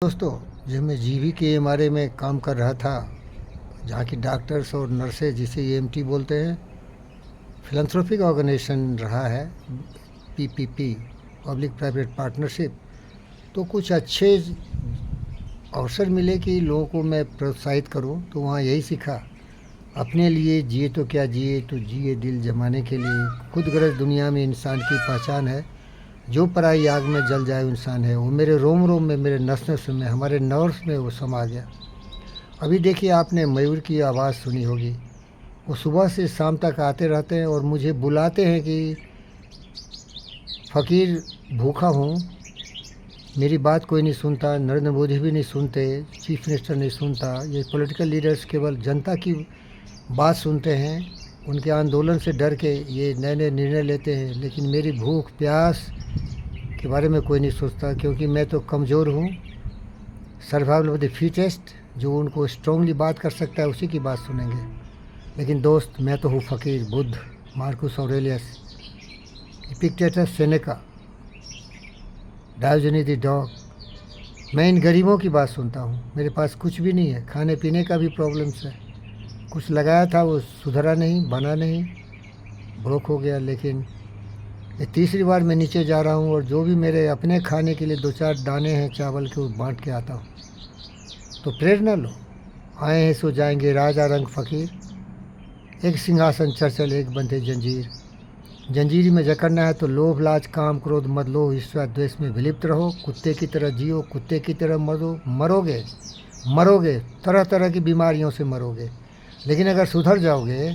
दोस्तों, जब मैं जीवीकेएमआरए में काम कर रहा था, जहाँ की डॉक्टर्स और नर्सेज जिसे ईएमटी बोलते हैं, फिलैंथ्रोपिक ऑर्गेनाइजेशन रहा है पीपीपी, पब्लिक प्राइवेट पार्टनरशिप। तो कुछ अच्छे अवसर मिले कि लोगों को मैं प्रोत्साहित करूं, तो वहाँ यही सीखा, अपने लिए जिए तो क्या जिए, तो जिए दिल जमाने के लिए। खुद गर्ज दुनिया में इंसान की पहचान है, जो पराई आग में जल जाए इंसान है। वो मेरे रोम रोम में, मेरे नस नस में, हमारे नर्व्स में वो समा गया। अभी देखिए, आपने मयूर की आवाज़ सुनी होगी। वो सुबह से शाम तक आते रहते हैं और मुझे बुलाते हैं कि फ़कीर भूखा हूँ। मेरी बात कोई नहीं सुनता, नरेंद्र मोदी भी नहीं सुनते, चीफ मिनिस्टर नहीं सुनता। ये पॉलिटिकल लीडर्स केवल जनता की बात सुनते हैं, उनके आंदोलन से डर के ये नए नए निर्णय लेते हैं। लेकिन मेरी भूख प्यास के बारे में कोई नहीं सोचता, क्योंकि मैं तो कमज़ोर हूँ। सर्वाइवल ऑफ द फिटेस्ट, जो उनको स्ट्रांगली बात कर सकता है उसी की बात सुनेंगे। लेकिन दोस्त, मैं तो हूँ फ़कीर, Buddha, Marcus Aurelius, Epictetus Seneca, Diogenes the dog. मैं इन गरीबों की बात सुनता हूँ। मेरे पास कुछ भी नहीं है, खाने पीने का भी प्रॉब्लम्स है। कुछ लगाया था वो सुधरा नहीं, बना नहीं, ब्रोक हो गया। लेकिन ये तीसरी बार मैं नीचे जा रहा हूँ और जो भी मेरे अपने खाने के लिए 2-4 दाने हैं चावल के, वो बांट के आता हूँ। तो प्रेरणा लो, आए हैं सो जाएंगे, राजा रंग फ़कीर। एक सिंहासन चर्चल, एक बंधे जंजीर। जंजीर में जकड़ना है तो लोभ लाज काम क्रोध मद लोभ ईर्ष्या द्वेष में विलिप्त रहो। कुत्ते की तरह जियो, कुत्ते की तरह मरो, मरोगे मरोगे, तरह तरह की बीमारियों से मरोगे। लेकिन अगर सुधर जाओगे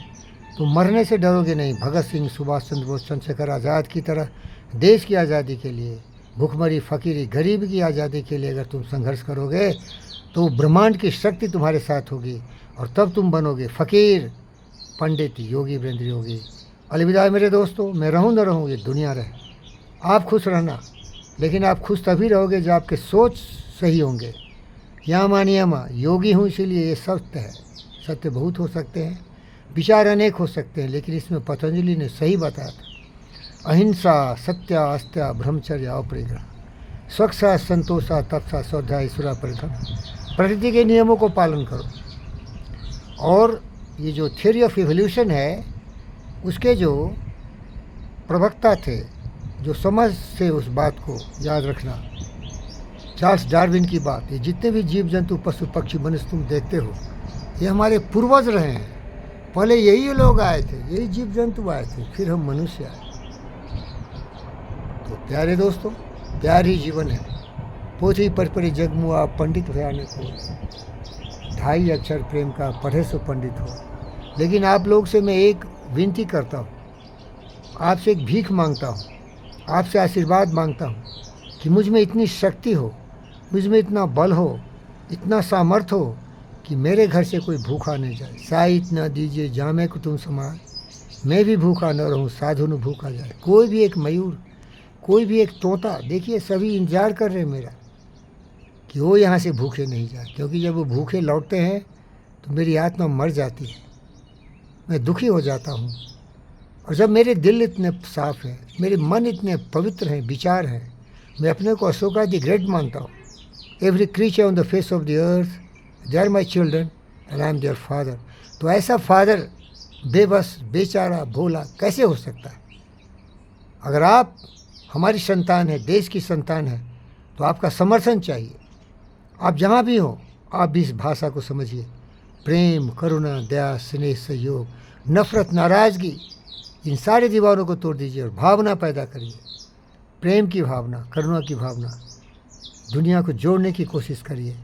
तो मरने से डरोगे नहीं। भगत सिंह, सुभाष चंद्र बोस, चंद्रशेखर आज़ाद की तरह देश की आज़ादी के लिए, भूखमरी फ़कीरी गरीब की आज़ादी के लिए अगर तुम संघर्ष करोगे तो ब्रह्मांड की शक्ति तुम्हारे साथ होगी और तब तुम बनोगे फ़कीर, पंडित, योगी, वीरेंद्र योगी। अलविदा मेरे दोस्तों, मैं रहूँ न रहूँ, ये दुनिया रहे। आप खुश रहना, लेकिन आप खुश तभी रहोगे जब आपके सोच सही होंगे। यामा नियमा, योगी हूँ इसीलिए ये सत्य है। सत्य बहुत हो सकते हैं, विचार अनेक हो सकते हैं, लेकिन इसमें पतंजलि ने सही बताया था। अहिंसा, सत्या, अस्त्या, ब्रह्मचर्य, अपरिग्रह, स्वच्छा, संतोषा, तपसा, स्वाध्याय, ईश्वरा परिधम। प्रकृति के नियमों को पालन करो। और ये जो थ्योरी ऑफ इवोल्यूशन है, उसके जो प्रवक्ता थे, जो समझ से उस बात को याद रखना, चार्ल्स डार्विन की बात। ये जितने भी जीव जंतु, पशु पक्षी, मनुष्य तुम देखते हो, ये हमारे पूर्वज रहे हैं। पहले यही लोग आए थे, यही जीव जंतु आए थे, फिर हम मनुष्य आए। तो प्यारे दोस्तों, प्यार ही जीवन है। पोथी पर जगमुआ पंडित भयाने को, 2.5 अक्षर प्रेम का पढ़े सो पंडित हो। लेकिन आप लोग से मैं एक विनती करता हूँ, आपसे एक भीख मांगता हूँ, आपसे आशीर्वाद मांगता हूँ कि मुझ में इतनी शक्ति हो, मुझ में इतना बल हो, इतना सामर्थ्य हो कि मेरे घर से कोई भूखा नहीं जाए। साहित न दीजिए जामे को तुम समान, मैं भी भूखा न रहूं, साधु न भूखा जाए। कोई भी एक मयूर, कोई भी एक तोता, देखिए सभी इंतजार कर रहे हैं मेरा कि वो यहाँ से भूखे नहीं जाए। क्योंकि जब वो भूखे लौटते हैं तो मेरी आत्मा मर जाती है, मैं दुखी हो जाता हूँ। और जब मेरे दिल इतने साफ हैं, मेरे मन इतने पवित्र हैं, विचार हैं, मैं अपने को अशोका द ग्रेट मानता हूँ। Every creature on the face of the earth, they are my children and I am their father. तो ऐसा फादर बेबस, बेचारा, भोला कैसे हो सकता है? अगर आप हमारी संतान है, देश की संतान है, तो आपका समर्थन चाहिए। आप जहाँ भी हो, आप भी इस भाषा को समझिए। प्रेम, करुणा, दया, स्नेह, सहयोग, नफरत, नाराज़गी, इन सारे दीवारों को तोड़ दीजिए और भावना पैदा करिए। प्रेम की भावना, करुणा की भावना, दुनिया को जोड़ने की कोशिश करिए।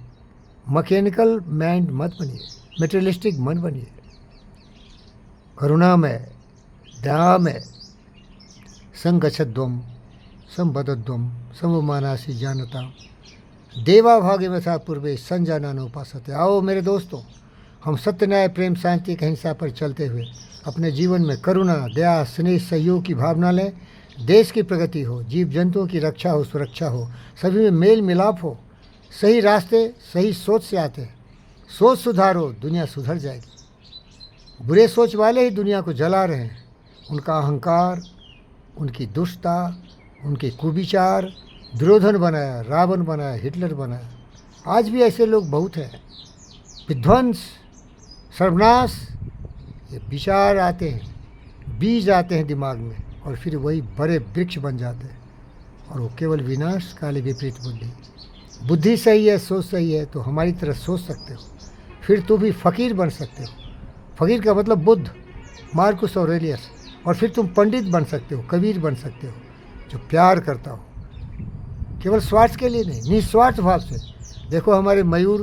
मैकेनिकल माइंड मत बनिए, मेटेरियलिस्टिक मन बनिए। करुणामय, दयामय, संगच्छध्वम, संबद्धध्वम, सममानासी जानता, देवा भागे में था पूर्वे संजाना उपासते। आओ मेरे दोस्तों, हम सत्य, न्याय, प्रेम, शांति, अहिंसा पर चलते हुए अपने जीवन में करुणा, दया, स्नेह, सहयोग की भावना लें। देश की प्रगति हो, जीव जंतुओं की रक्षा हो, सुरक्षा हो, सभी में मेल मिलाप हो। सही रास्ते सही सोच से आते हैं। सोच सुधारो, दुनिया सुधर जाएगी। बुरे सोच वाले ही दुनिया को जला रहे हैं। उनका अहंकार, उनकी दुष्टता, उनके कुविचार दुर्योधन बनाया, रावण बनाया, हिटलर बनाया। आज भी ऐसे लोग बहुत हैं, विध्वंस, सर्वनाश। ये विचार आते हैं, बीज आते हैं दिमाग में, और फिर वही बड़े वृक्ष बन जाते हैं, और वो केवल विनाश काले विपरीत बुद्धि। बुद्धि सही है, सोच सही है, तो हमारी तरह सोच सकते हो, फिर तुम भी फ़कीर बन सकते हो। फ़कीर का मतलब बुद्ध, मार्कुस ऑरेलियस। और फिर तुम पंडित बन सकते हो, कबीर बन सकते हो, जो प्यार करता हो, केवल स्वार्थ के लिए नहीं, निस्वार्थ भाव से। देखो हमारे मयूर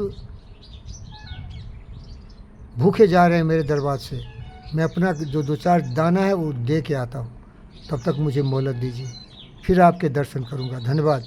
भूखे जा रहे हैं मेरे दरबार से, मैं अपना जो 2-4 दाना है वो दे के आता हूँ, तब तक मुझे मोहलत दीजिए, फिर आपके दर्शन करूँगा। धन्यवाद।